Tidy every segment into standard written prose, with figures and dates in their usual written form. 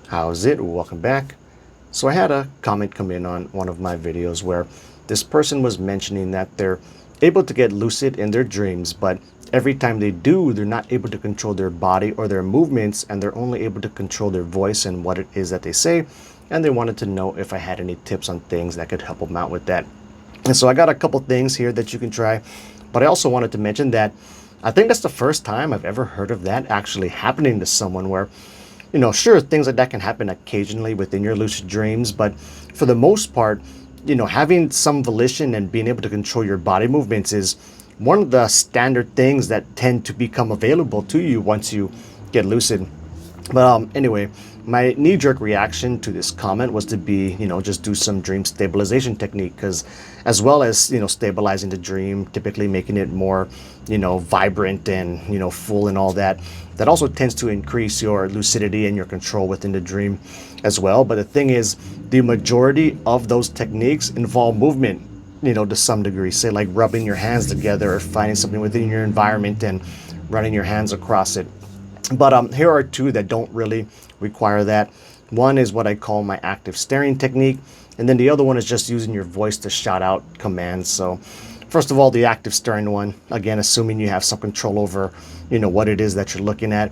How's it? Welcome back. So I had a comment come in on one of my videos where this person was mentioning that they're able to get lucid in their dreams, but every time they do, they're not able to control their body or their movements, and they're only able to control their voice and what it is that they say. And they wanted to know if I had any tips on things that could help them out with that. And so I got a couple things here that you can try, but I also wanted to mention that I think that's the first time I've ever heard of that actually happening to someone where sure, things like that can happen occasionally within your lucid dreams, but for the most part, having some volition and being able to control your body movements is one of the standard things that tend to become available to you once you get lucid. But anyway, my knee-jerk reaction to this comment was to be, just do some dream stabilization technique, because as well as, stabilizing the dream, typically making it more, vibrant and, full and all that, that also tends to increase your lucidity and your control within the dream as well. But the thing is, the majority of those techniques involve movement, to some degree, say like rubbing your hands together or finding something within your environment and running your hands across it. But here are two that don't really require that. One is what I call my active staring technique, and then the other one is just using your voice to shout out commands. So first of all, the active staring one, again, assuming you have some control over, what it is that you're looking at.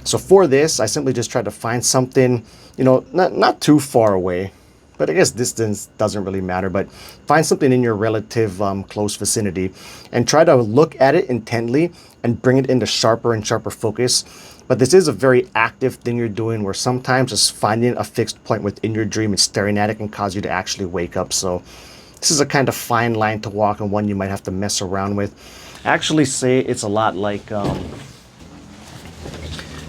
So for this, I simply just try to find something, not too far away, but I guess distance doesn't really matter, but find something in your relative close vicinity and try to look at it intently and bring it into sharper and sharper focus. But this is a very active thing you're doing, where sometimes just finding a fixed point within your dream and staring at it can cause you to actually wake up. So this is a kind of fine line to walk, and one you might have to mess around with. I actually say it's a lot like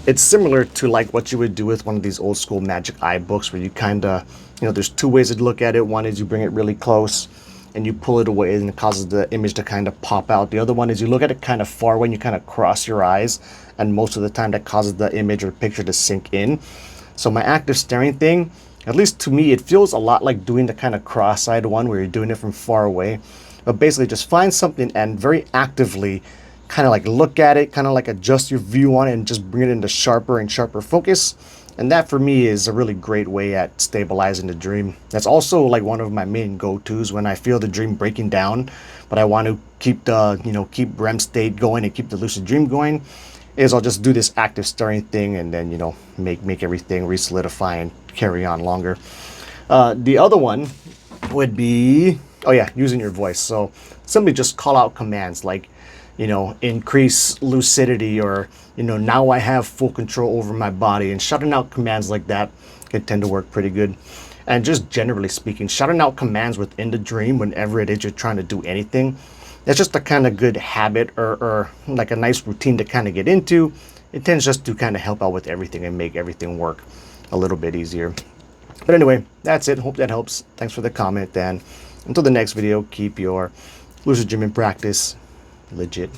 it's similar to like what you would do with one of these old school magic eye books, where you kind of, there's two ways to look at it. One is you bring it really close and you pull it away and it causes the image to kind of pop out. The other one is you look at it kind of far away and you kind of cross your eyes, and most of the time that causes the image or picture to sink in. So my active staring thing, at least to me, it feels a lot like doing the kind of cross-eyed one where you're doing it from far away. But basically just find something and very actively kind of like look at it, kind of like adjust your view on it and just bring it into sharper and sharper focus. And that for me is a really great way at stabilizing the dream. That's also like one of my main go-tos when I feel the dream breaking down, but I want to keep the, keep REM state going and keep the lucid dream going, is I'll just do this active staring thing and then, make everything re-solidify and carry on longer. The other one would be, oh yeah, using your voice. So simply just call out commands like, increase lucidity, or, now I have full control over my body, and shouting out commands like that can tend to work pretty good. And just generally speaking, shouting out commands within the dream whenever it is you're trying to do anything, that's just a kind of good habit or like a nice routine to kind of get into. It tends just to kind of help out with everything and make everything work a little bit easier. But anyway, that's it. Hope that helps. Thanks for the comment, and until the next video, keep your lucid dreaming practice legit.